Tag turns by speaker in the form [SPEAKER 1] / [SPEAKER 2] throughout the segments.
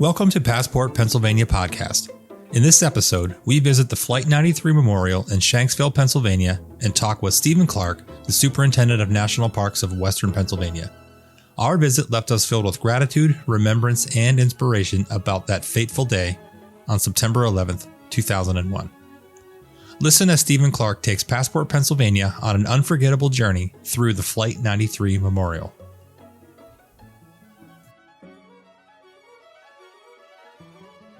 [SPEAKER 1] Welcome to Passport, Pennsylvania podcast. In this episode, we visit the Flight 93 Memorial in Shanksville, Pennsylvania, and talk with Stephen Clark, the Superintendent of National Parks of Western Pennsylvania. Our visit left us filled with gratitude, remembrance, and inspiration about that fateful day on September 11th, 2001. Listen as Stephen Clark takes Passport, Pennsylvania on an unforgettable journey through the Flight 93 Memorial.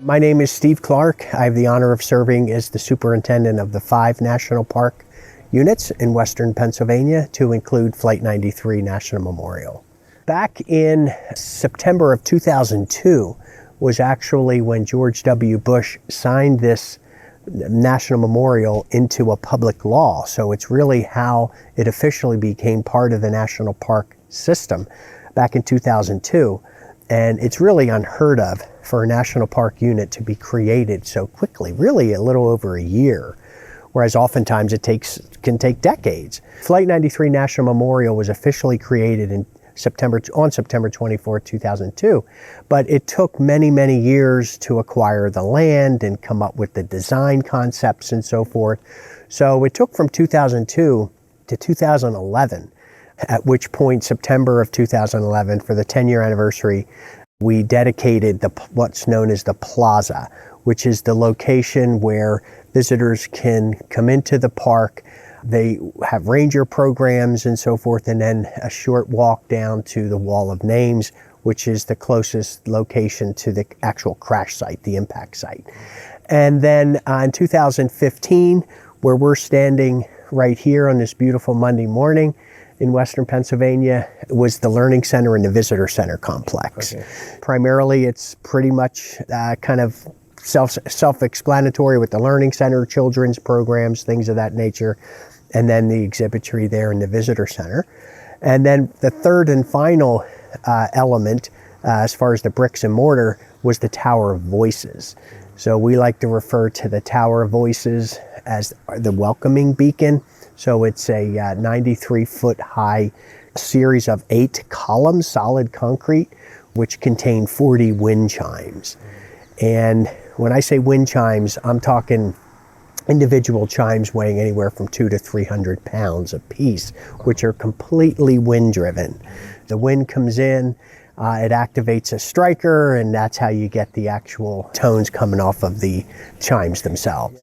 [SPEAKER 2] My name is Steve Clark. I have the honor of serving as the superintendent of the 5 National Park units in Western Pennsylvania, to include Flight 93 National Memorial. Back in September of 2002 was actually when George W. Bush signed this National Memorial into a public law. So it's really how it officially became part of the National Park system back in 2002. And it's really unheard of for a national park unit to be created so quickly, really a little over a year, whereas oftentimes it can take decades. Flight 93 National Memorial was officially created on September 24, 2002, but it took many, many years to acquire the land and come up with the design concepts and so forth. So it took from 2002 to 2011, at which point, September of 2011, for the 10-year anniversary, we dedicated what's known as the plaza, which is the location where visitors can come into the park. They have ranger programs and so forth, and then a short walk down to the Wall of Names, which is the closest location to the actual crash site, the impact site. And then in 2015, where we're standing right here on this beautiful Monday morning in Western Pennsylvania, was the Learning Center and the Visitor Center complex. Okay. Primarily, it's pretty much kind of self-explanatory with the Learning Center, children's programs, things of that nature, and then the exhibitry there in the Visitor Center. And then the third and final element, as far as the bricks and mortar, was the Tower of Voices. So we like to refer to the Tower of Voices as the welcoming beacon. So it's a 93-foot high series of 8 columns, solid concrete, which contain 40 wind chimes. And when I say wind chimes, I'm talking individual chimes weighing anywhere from 200 to 300 pounds apiece, which are completely wind-driven. The wind comes in, it activates a striker, and that's how you get the actual tones coming off of the chimes themselves.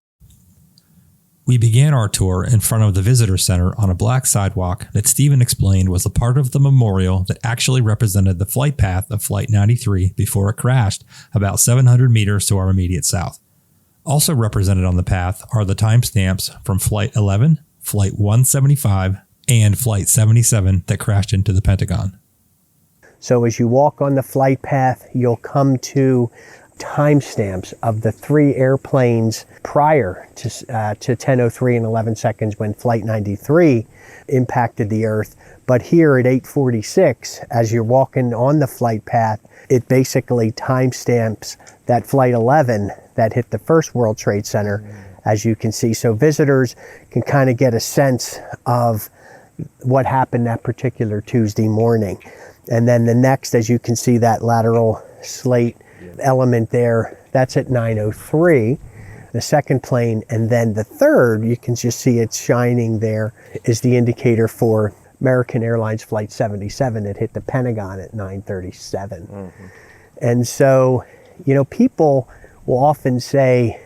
[SPEAKER 1] We began our tour in front of the Visitor Center on a black sidewalk that Stephen explained was a part of the memorial that actually represented the flight path of Flight 93 before it crashed about 700 meters to our immediate south. Also represented on the path are the timestamps from Flight 11, Flight 175, and Flight 77 that crashed into the Pentagon.
[SPEAKER 2] So as you walk on the flight path, you'll come to timestamps of the 3 airplanes prior to 10:03 and 11 seconds when Flight 93 impacted the Earth. But here at 8:46, as you're walking on the flight path, it basically timestamps that Flight 11 that hit the first World Trade Center, as you can see. So visitors can kind of get a sense of what happened that particular Tuesday morning. And then the next, as you can see, that lateral slate element there, that's at 9:03, the second plane. And then the third, you can just see it's shining there, is the indicator for American Airlines Flight 77 that hit the Pentagon at 9:37. Mm-hmm. And so, people will often say,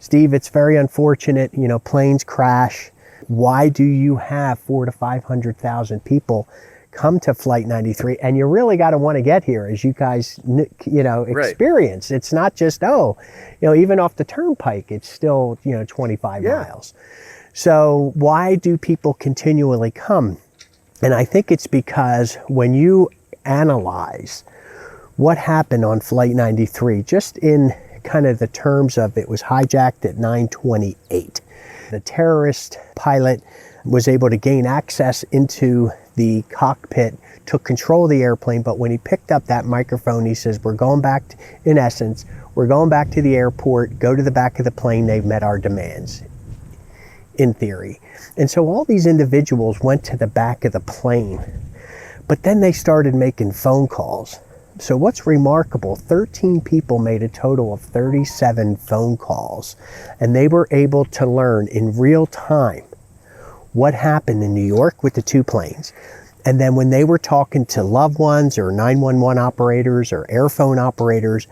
[SPEAKER 2] Steve, it's very unfortunate, planes crash. Why do you have 400,000 to 500,000 people come to Flight 93? And you really got to want to get here, as you guys, experience. Right. It's not just, even off the turnpike, it's still, 25 miles. So why do people continually come? And I think it's because when you analyze what happened on Flight 93, just in kind of the terms of it was hijacked at 9:28. The terrorist pilot was able to gain access into the cockpit, took control of the airplane, but when he picked up that microphone, he says, we're going back to the airport, go to the back of the plane, they've met our demands, in theory. And so all these individuals went to the back of the plane, but then they started making phone calls So what's remarkable, 13 people made a total of 37 phone calls, and they were able to learn in real time what happened in New York with the two planes. And then when they were talking to loved ones or 911 operators or airphone operators,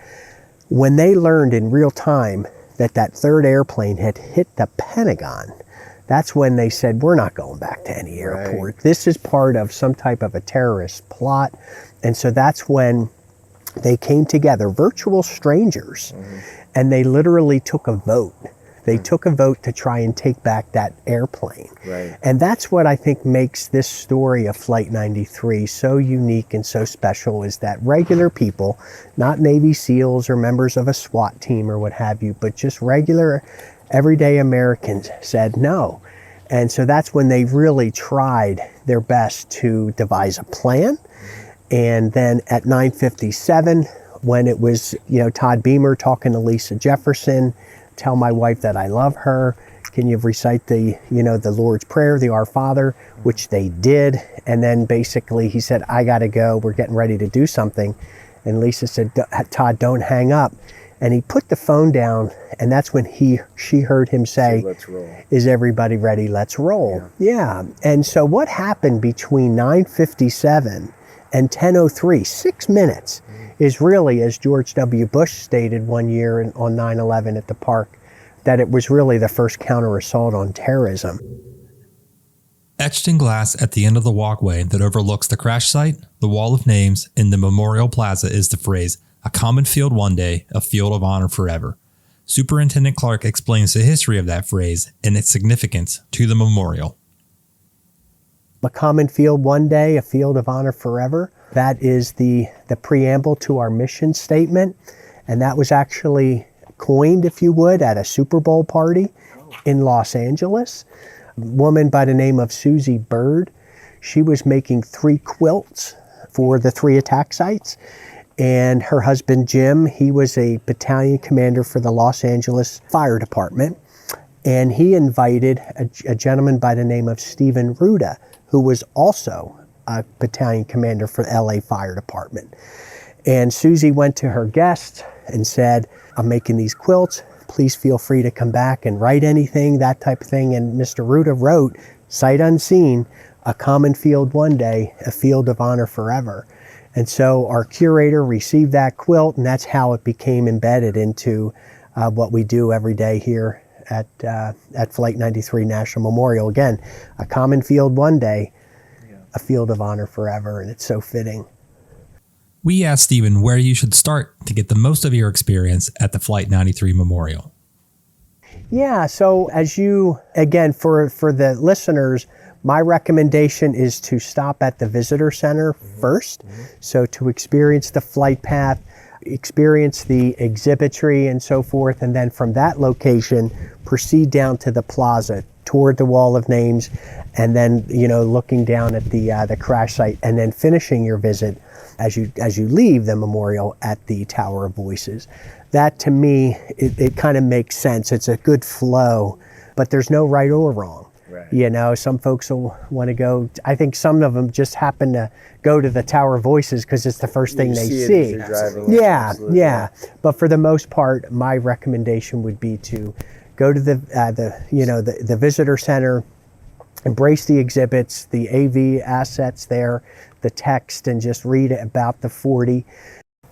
[SPEAKER 2] when they learned in real time that that third airplane had hit the Pentagon, that's when they said, we're not going back to any airport. Right. This is part of some type of a terrorist plot. And so that's when they came together, virtual strangers, and they literally took a vote. They took a vote to try and take back that airplane. Right. And that's what I think makes this story of Flight 93 so unique and so special, is that regular people, not Navy SEALs or members of a SWAT team or what have you, but just regular, everyday Americans said no. And so that's when they really tried their best to devise a plan. And then at 9:57, when it was, Todd Beamer talking to Lisa Jefferson, tell my wife that I love her. Can you recite the Lord's Prayer, the Our Father, which they did. And then basically he said, I got to go. We're getting ready to do something. And Lisa said, Todd, don't hang up. And he put the phone down, and that's when she heard him say, let's roll. Is everybody ready? Let's roll. Yeah. And so what happened between 9:57 and 10:03, 6 minutes, is really, as George W. Bush stated one year on 9/11 at the park, that it was really the first counter-assault on terrorism.
[SPEAKER 1] Etched in glass at the end of the walkway that overlooks the crash site, the Wall of Names, in the Memorial Plaza is the phrase, "A common field one day, a field of honor forever." Superintendent Clark explains the history of that phrase and its significance to the memorial.
[SPEAKER 2] A common field one day, a field of honor forever. That is the preamble to our mission statement. And that was actually coined, if you would, at a Super Bowl party in Los Angeles. A woman by the name of Susie Bird. She was making 3 quilts for the 3 attack sites. And her husband, Jim, he was a battalion commander for the Los Angeles Fire Department. And he invited a gentleman by the name of Stephen Ruda, who was also a battalion commander for the LA Fire Department. And Susie went to her guest and said, I'm making these quilts. Please feel free to come back and write anything, that type of thing. And Mr. Ruda wrote, sight unseen, a common field one day, a field of honor forever. And so our curator received that quilt, and that's how it became embedded into what we do every day here at Flight 93 National Memorial. Again, a common field one day, a field of honor forever, and it's so fitting.
[SPEAKER 1] We asked Stephen where you should start to get the most of your experience at the Flight 93 Memorial.
[SPEAKER 2] Yeah, so as again, for the listeners, my recommendation is to stop at the visitor center first. So to experience the flight path, experience the exhibitry and so forth, and then from that location, proceed down to the plaza, toward the Wall of Names, and then, looking down at the crash site, and then finishing your visit as you leave the memorial at the Tower of Voices. That, to me, it kind of makes sense. It's a good flow, but there's no right or wrong. Right. Some folks will want to go. I think some of them just happen to go to the Tower of Voices because it's the first thing they see. Yeah. But for the most part, my recommendation would be to go to the visitor center, embrace the exhibits, the AV assets there, the text, and just read about the 40.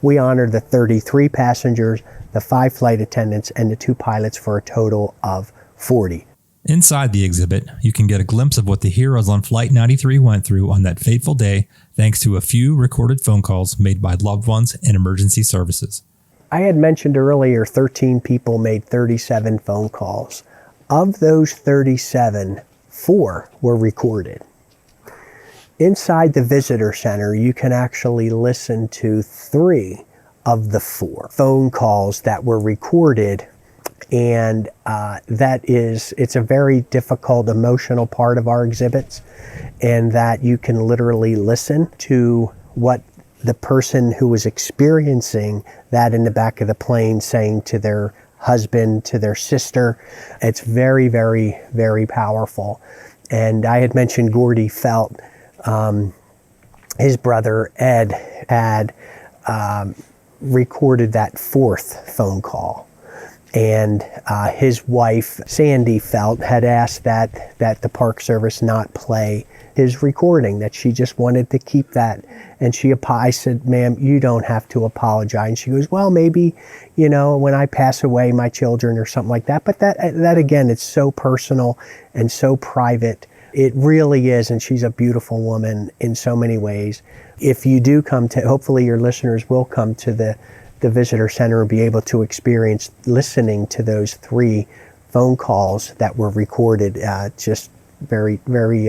[SPEAKER 2] We honor the 33 passengers, the 5 flight attendants, and the 2 pilots for a total of 40.
[SPEAKER 1] Inside the exhibit, you can get a glimpse of what the heroes on Flight 93 went through on that fateful day, thanks to a few recorded phone calls made by loved ones and emergency services.
[SPEAKER 2] I had mentioned earlier 13 people made 37 phone calls. Of those 37, 4 were recorded. Inside the visitor center, you can actually listen to 3 of the 4 phone calls that were recorded. And it's a very difficult, emotional part of our exhibits, and that you can literally listen to what the person who was experiencing that in the back of the plane saying to their husband, to their sister. It's very, very, very powerful. And I had mentioned Gordy Felt. His brother Ed had recorded that fourth phone call. And his wife, Sandy Felt, had asked that the Park Service not play his recording, that she just wanted to keep that. And I said, ma'am, you don't have to apologize. And she goes, well, maybe, when I pass away, my children or something like that. But that again, it's so personal and so private. It really is. And she's a beautiful woman in so many ways. If you do hopefully your listeners will come to the visitor center and be able to experience listening to those 3 phone calls that were recorded. Just very, very,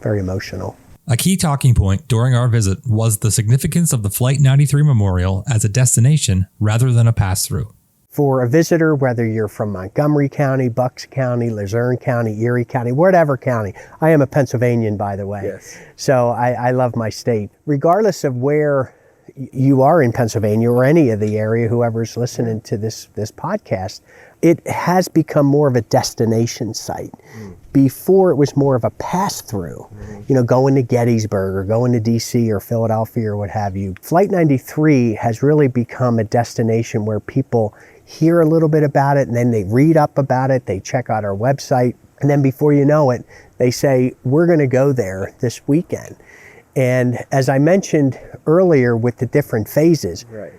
[SPEAKER 2] very emotional.
[SPEAKER 1] A key talking point during our visit was the significance of the Flight 93 Memorial as a destination rather than a pass-through.
[SPEAKER 2] For a visitor, whether you're from Montgomery County, Bucks County, Luzerne County, Erie County, whatever county. I am a Pennsylvanian, by the way.
[SPEAKER 3] Yes.
[SPEAKER 2] So I love my state. Regardless of where you are in Pennsylvania or any of the area, whoever's listening to this podcast, it has become more of a destination site. Before it was more of a pass-through, going to Gettysburg or going to DC or Philadelphia or what have you. Flight 93 has really become a destination where people hear a little bit about it and then they read up about it, they check out our website, and then before you know it, they say, we're going to go there this weekend. And as I mentioned earlier with the different phases,
[SPEAKER 3] Right.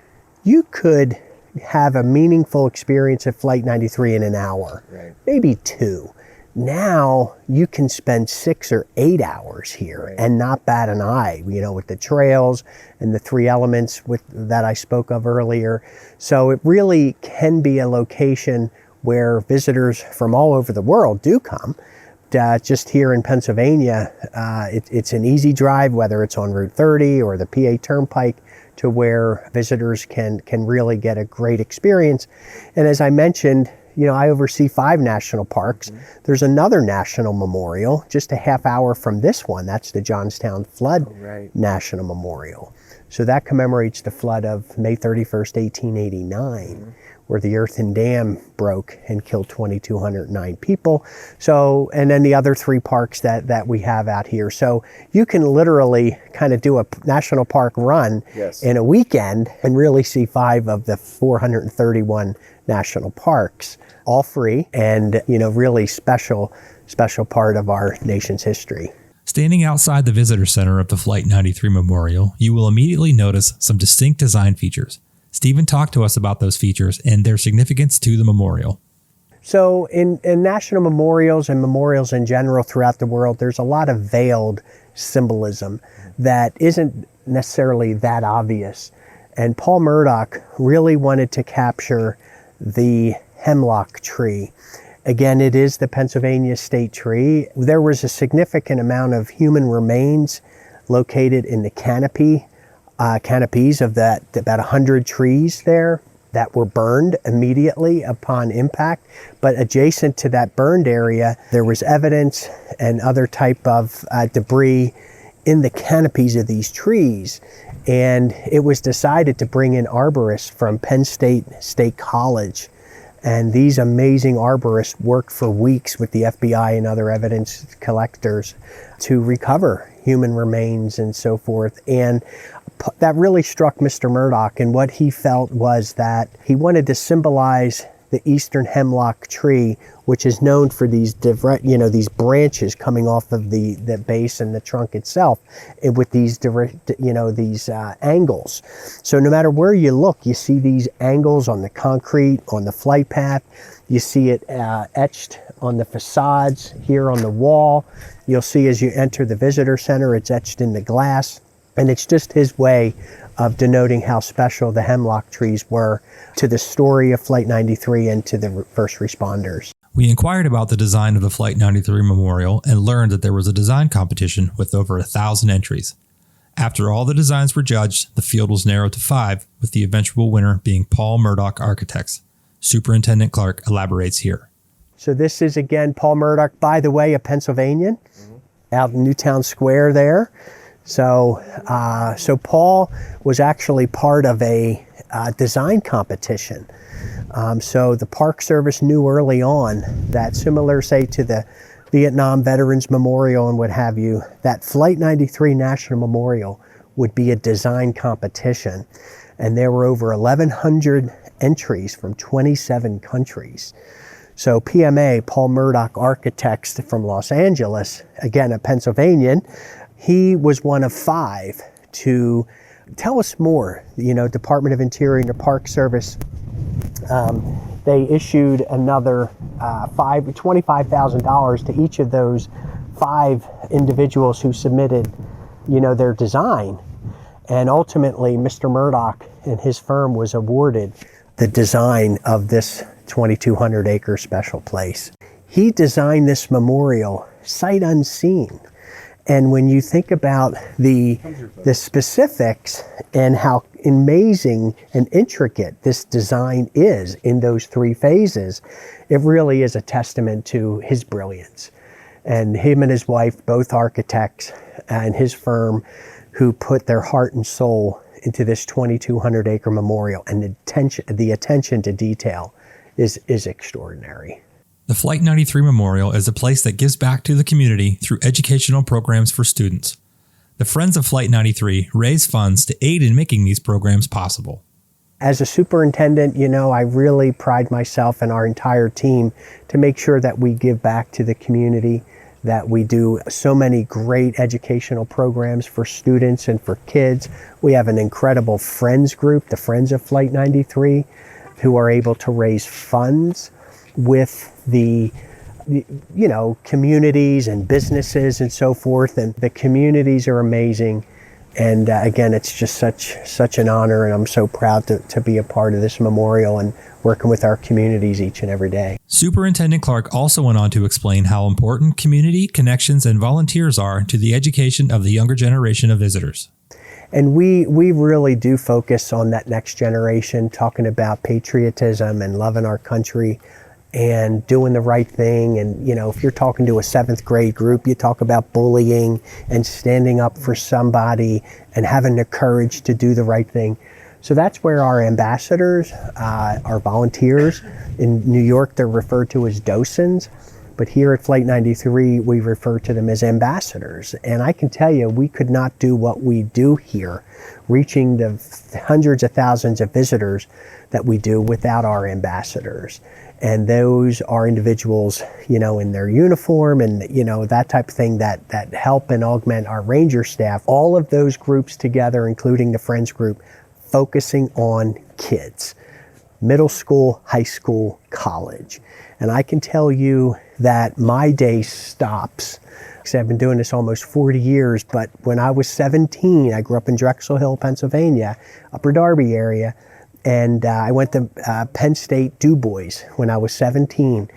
[SPEAKER 2] you could have a meaningful experience at Flight 93 in an hour,
[SPEAKER 3] Right.
[SPEAKER 2] maybe 2. Now you can spend 6 or 8 hours here
[SPEAKER 3] Right.
[SPEAKER 2] and not bat an eye, with the trails and the 3 elements that I spoke of earlier. So it really can be a location where visitors from all over the world do come. Just here in Pennsylvania, it's an easy drive, whether it's on Route 30 or the PA Turnpike, to where visitors can really get a great experience. And as I mentioned, I oversee 5 national parks. Mm-hmm. There's another national memorial just a half hour from this one. That's the Johnstown Flood National Memorial. So that commemorates the flood of May 31st, 1889, where the earthen dam broke and killed 2,209 people. So, and then the other 3 parks that we have out here. So you can literally kind of do a national park run in a weekend and really see 5 of the 431 national parks, all free and, really special part of our nation's history.
[SPEAKER 1] Standing outside the visitor center of the Flight 93 Memorial, you will immediately notice some distinct design features. Stephen talked to us about those features and their significance to the memorial.
[SPEAKER 2] So in national memorials and memorials in general throughout the world, there's a lot of veiled symbolism that isn't necessarily that obvious. And Paul Murdoch really wanted to capture the hemlock tree. Again, it is the Pennsylvania state tree. There was a significant amount of human remains located in the canopies of that, about 100 trees there that were burned immediately upon impact. But adjacent to that burned area, there was evidence and other type of debris in the canopies of these trees. And it was decided to bring in arborists from Penn State College. And these amazing arborists worked for weeks with the FBI and other evidence collectors to recover human remains and so forth. And that really struck Mr. Murdoch, and what he felt was that he wanted to symbolize the eastern hemlock tree, which is known for these these branches coming off of the base and the trunk itself, and with these angles. So no matter where you look, you see these angles on the concrete, on the flight path. You see it etched on the facades here on the wall. You'll see as you enter the visitor center, it's etched in the glass. And it's just his way of denoting how special the hemlock trees were to the story of Flight 93 and to the first responders.
[SPEAKER 1] We inquired about the design of the Flight 93 Memorial and learned that there was a design competition with over 1,000 entries. After all the designs were judged, the field was narrowed to 5, with the eventual winner being Paul Murdoch Architects. Superintendent Clark elaborates here.
[SPEAKER 2] So this is, again, Paul Murdoch, by the way, a Pennsylvanian, out in Newtown Square there. So Paul was actually part of a design competition. So the Park Service knew early on that, similar, say, to the Vietnam Veterans Memorial and what have you, that Flight 93 National Memorial would be a design competition. and there were over 1,100 entries from 27 countries. So PMA, Paul Murdoch Architects from Los Angeles, again a Pennsylvanian, he was one of 5 to tell us more. Department of Interior and the Park Service, they issued another $25,000 to each of those 5 individuals who submitted, their design. And ultimately, Mr. Murdoch and his firm was awarded the design of this 2,200 acre special place. He designed this memorial sight unseen. And when you think about the specifics and how amazing and intricate this design is in those 3 phases, it really is a testament to his brilliance. And him and his wife, both architects, and his firm, who put their heart and soul into this 2,200 acre memorial, and the attention to detail is extraordinary.
[SPEAKER 1] The Flight 93 Memorial is a place that gives back to the community through educational programs for students. The Friends of Flight 93 raise funds to aid in making these programs possible.
[SPEAKER 2] As a superintendent, I really pride myself and our entire team to make sure that we give back to the community, that we do so many great educational programs for students and for kids. We have an incredible Friends group, the Friends of Flight 93, who are able to raise funds with the communities and businesses and so forth. And the communities are amazing. And again, it's just such an honor, and I'm so proud to be a part of this memorial and working with our communities each and every day.
[SPEAKER 1] Superintendent Clark also went on to explain how important community, connections, and volunteers are to the education of the younger generation of visitors.
[SPEAKER 2] And we really do focus on that next generation, talking about patriotism and loving our country and doing the right thing. And, if you're talking to a 7th grade group, you talk about bullying and standing up for somebody and having the courage to do the right thing. So that's where our ambassadors, our volunteers, in New York, they're referred to as docents. But here at Flight 93, we refer to them as ambassadors. And I can tell you, we could not do what we do here, reaching the hundreds of thousands of visitors that we do, without our ambassadors. And those are individuals, in their uniform and, that type of thing that help and augment our ranger staff. All of those groups together, including the Friends group, focusing on kids, middle school, high school, college. And I can tell you that my day stops. I've been doing this almost 40 years, but when I was 17, I grew up in Drexel Hill, Pennsylvania, Upper Darby area, and I went to Penn State Du Bois when I was 17.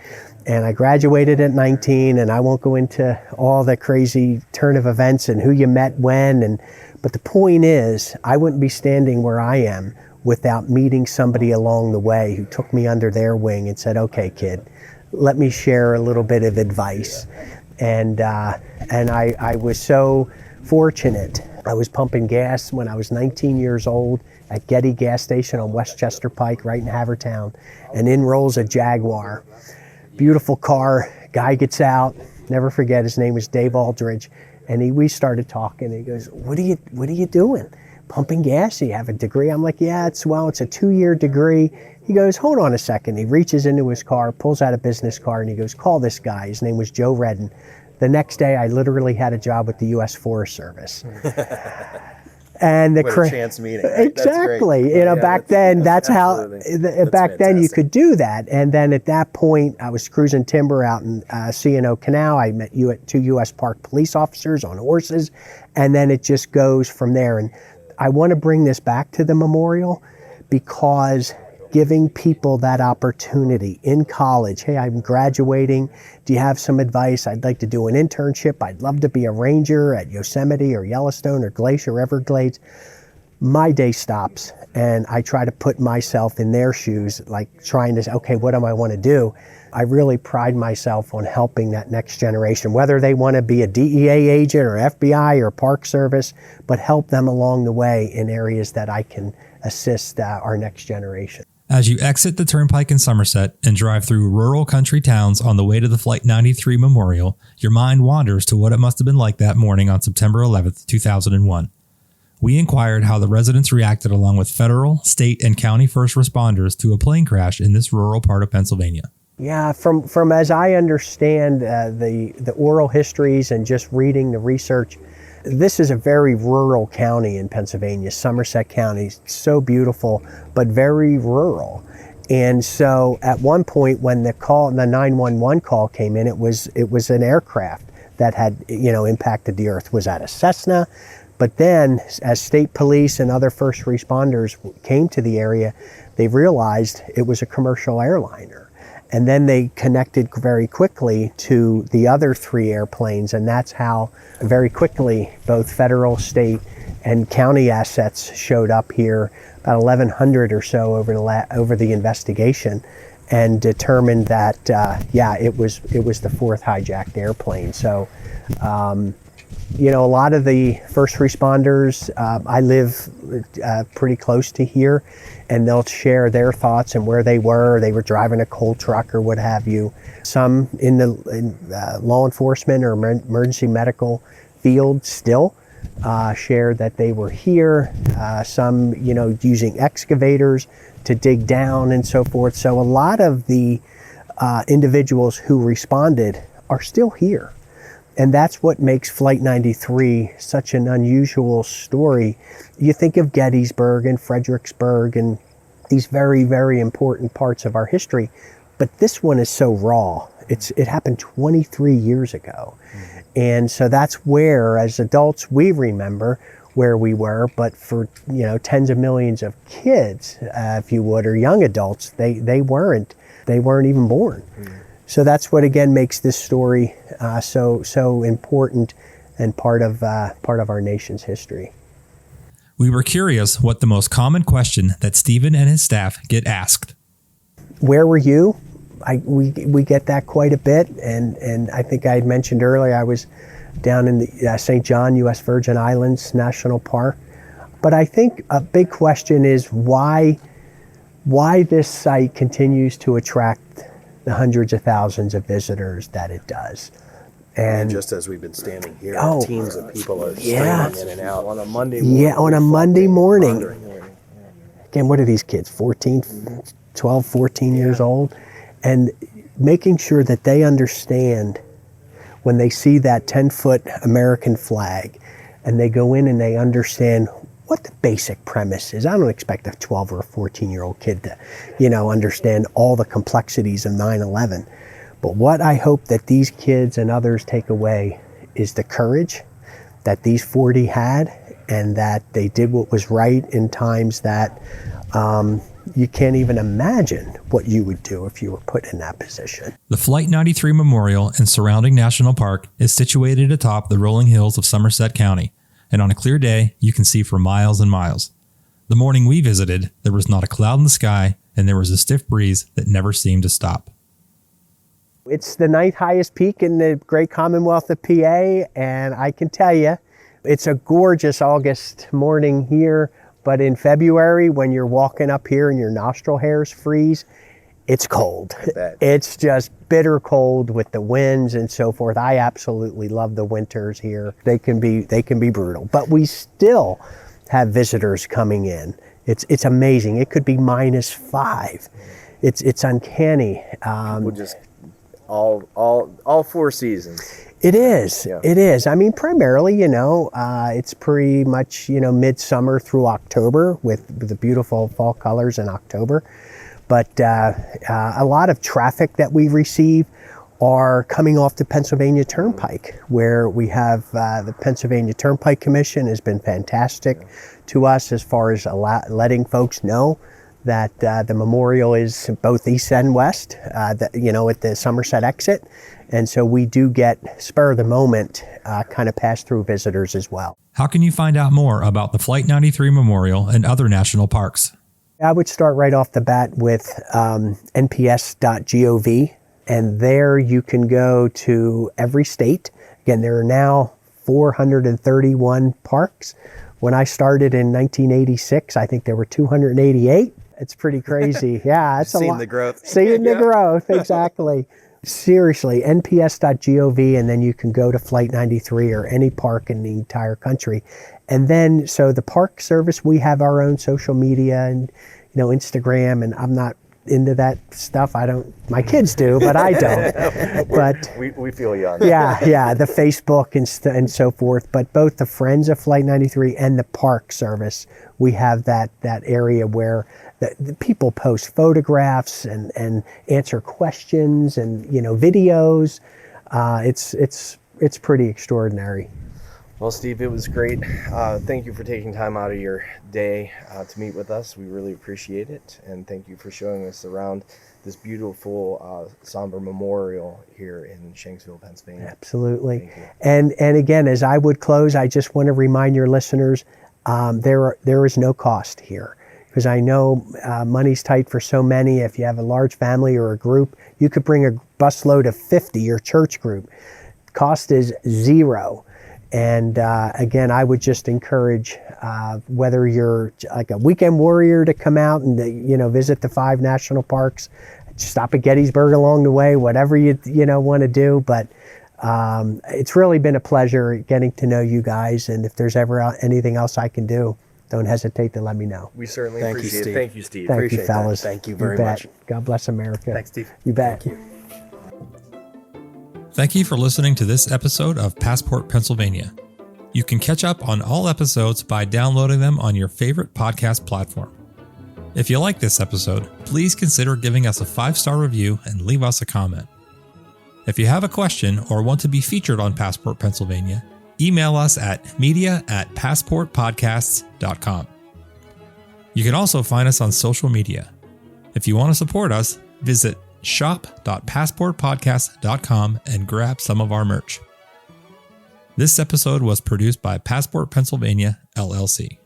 [SPEAKER 2] And I graduated at 19, and I won't go into all the crazy turn of events and who you met when, but the point is, I wouldn't be standing where I am without meeting somebody along the way who took me under their wing and said, okay, kid, let me share a little bit of advice. And I was so fortunate. I was pumping gas when I was 19 years old at Getty gas station on Westchester Pike, right in Havertown, and in rolls a Jaguar. Beautiful car, guy gets out, never forget, his name was Dave Aldridge, and we started talking. He goes, what are you doing? Pumping gas? You have a degree? I'm like, yeah, it's a 2-year degree. He goes, hold on a second. He reaches into his car, pulls out a business card, and he goes, call this guy. His name was Joe Redden. The next day, I literally had a job with the U.S. Forest Service. And
[SPEAKER 3] what a chance meeting. Right?
[SPEAKER 2] Exactly. Back then, that's then you could do that. And then at that point, I was cruising timber out in C&O Canal. I met 2 U.S. Park police officers on horses, and then it just goes from there. And I want to bring this back to the memorial because giving people that opportunity in college, hey, I'm graduating, do you have some advice? I'd like to do an internship. I'd love to be a ranger at Yosemite or Yellowstone or Glacier or Everglades. My day stops, and I try to put myself in their shoes, like trying to say, okay, what do I want to do? I really pride myself on helping that next generation, whether they want to be a DEA agent or FBI or Park Service, but help them along the way in areas that I can assist our next generation.
[SPEAKER 1] As you exit the Turnpike in Somerset and drive through rural country towns on the way to the Flight 93 Memorial, your mind wanders to what it must have been like that morning on September 11th, 2001. we inquired how the residents reacted along with federal, state, and county first responders to a plane crash in this rural part of Pennsylvania.
[SPEAKER 2] Yeah, from as I understand the oral histories and just reading the research, this is a very rural county in Pennsylvania. Somerset County, so beautiful, but very rural. And so at one point when the 911 call came in, it was an aircraft that had, impacted the earth. Was that a Cessna? But then as state police and other first responders came to the area, they realized it was a commercial airliner. And then they connected very quickly to the other 3 airplanes, and that's how very quickly both federal, state, and county assets showed up here, about 1,100 or so over the investigation, and determined that it was the 4th hijacked airplane. So, a lot of the first responders, I live pretty close to here, and they'll share their thoughts and where they were. They were driving a coal truck or what have you. Some in the law enforcement or emergency medical field still shared that they were here. Some, using excavators to dig down and so forth. So a lot of the individuals who responded are still here. And that's what makes Flight 93 such an unusual story. You think of Gettysburg and Fredericksburg and these very, very important parts of our history, but this one is so raw. It happened 23 years ago. Mm-hmm. And so that's where, as adults, we remember where we were, but for tens of millions of kids, if you would, or young adults, they weren't even born. Mm-hmm. So that's what again makes this story so important and part of our nation's history.
[SPEAKER 1] We were curious what the most common question that Stephen and his staff get asked.
[SPEAKER 2] Where were you? We get that quite a bit, and I think I had mentioned earlier I was down in the St. John, U.S. Virgin Islands National Park. But I think a big question is why this site continues to attract the hundreds of thousands of visitors that it does.
[SPEAKER 3] And just as we've been standing here, teams of people are streaming in and out on a Monday
[SPEAKER 2] morning. Yeah, on a Monday morning. Again, what are these kids, 12, 14 years old? And making sure that they understand when they see that 10-foot American flag and they go in and they understand what the basic premise is. I don't expect a 12 or a 14-year-old kid to, understand all the complexities of 9/11. But what I hope that these kids and others take away is the courage that these 40 had, and that they did what was right in times that you can't even imagine what you would do if you were put in that position.
[SPEAKER 1] The Flight 93 Memorial and surrounding national park is situated atop the rolling hills of Somerset County, and on a clear day, you can see for miles and miles. The morning we visited, there was not a cloud in the sky, and there was a stiff breeze that never seemed to stop.
[SPEAKER 2] It's the 9th highest peak in the great Commonwealth of PA, and I can tell you, it's a gorgeous August morning here, but in February, when you're walking up here and your nostril hairs freeze, it's cold. It's just bitter cold with the winds and so forth. I absolutely love the winters here. They can be brutal, but we still have visitors coming in. It's amazing. It could be -5. It's uncanny.
[SPEAKER 3] People just all 4 seasons.
[SPEAKER 2] It is.
[SPEAKER 3] Yeah.
[SPEAKER 2] It is. I mean, primarily, it's pretty much, midsummer through October with the beautiful fall colors in October. But a lot of traffic that we receive are coming off the Pennsylvania Turnpike, where we have the Pennsylvania Turnpike Commission has been fantastic to us as far as letting folks know that the memorial is both east and west, at the Somerset exit. And so we do get spur of the moment kind of pass-through visitors as well.
[SPEAKER 1] How can you find out more about the Flight 93 Memorial and other national parks?
[SPEAKER 2] I would start right off the bat with nps.gov, and there you can go to every state. Again, there are now 431 parks. When I started in 1986, I think there were 288. It's pretty crazy. Yeah, it's a lot.
[SPEAKER 3] Seeing the growth.
[SPEAKER 2] Seeing the growth, exactly. Seriously, nps.gov, and then you can go to Flight 93 or any park in the entire country And then, so the Park Service, we have our own social media and, Instagram, and I'm not into that stuff. My kids do, but I don't. But
[SPEAKER 3] we feel you on that.
[SPEAKER 2] Yeah, the Facebook and so forth. But both the Friends of Flight 93 and the Park Service, we have that area where the people post photographs and answer questions and videos. It's pretty extraordinary.
[SPEAKER 3] Well, Steve, it was great. Thank you for taking time out of your day to meet with us. We really appreciate it. And thank you for showing us around this beautiful somber memorial here in Shanksville, Pennsylvania.
[SPEAKER 2] Absolutely. And again, as I would close, I just want to remind your listeners, there is no cost here. Because I know money's tight for so many. If you have a large family or a group, you could bring a busload of 50, your church group. Cost is $0. And again, I would just encourage whether you're like a weekend warrior to come out and visit the 5 national parks, stop at Gettysburg along the way, whatever you want to do. But it's really been a pleasure getting to know you guys. And if there's ever anything else I can do, don't hesitate to let me know.
[SPEAKER 3] We certainly appreciate it. Thank you, Steve.
[SPEAKER 2] Thank you, fellas.
[SPEAKER 3] Thank you very much.
[SPEAKER 2] God bless America.
[SPEAKER 3] Thanks, Steve.
[SPEAKER 2] You bet.
[SPEAKER 3] Thank you.
[SPEAKER 1] Thank you for listening to this episode of Passport Pennsylvania. You can catch up on all episodes by downloading them on your favorite podcast platform. If you like this episode, please consider giving us a 5-star review and leave us a comment. If you have a question or want to be featured on Passport Pennsylvania, email us at media@passportpodcasts.com. You can also find us on social media. If you want to support us, visit shop.passportpodcast.com and grab some of our merch. This episode was produced by Passport Pennsylvania, LLC.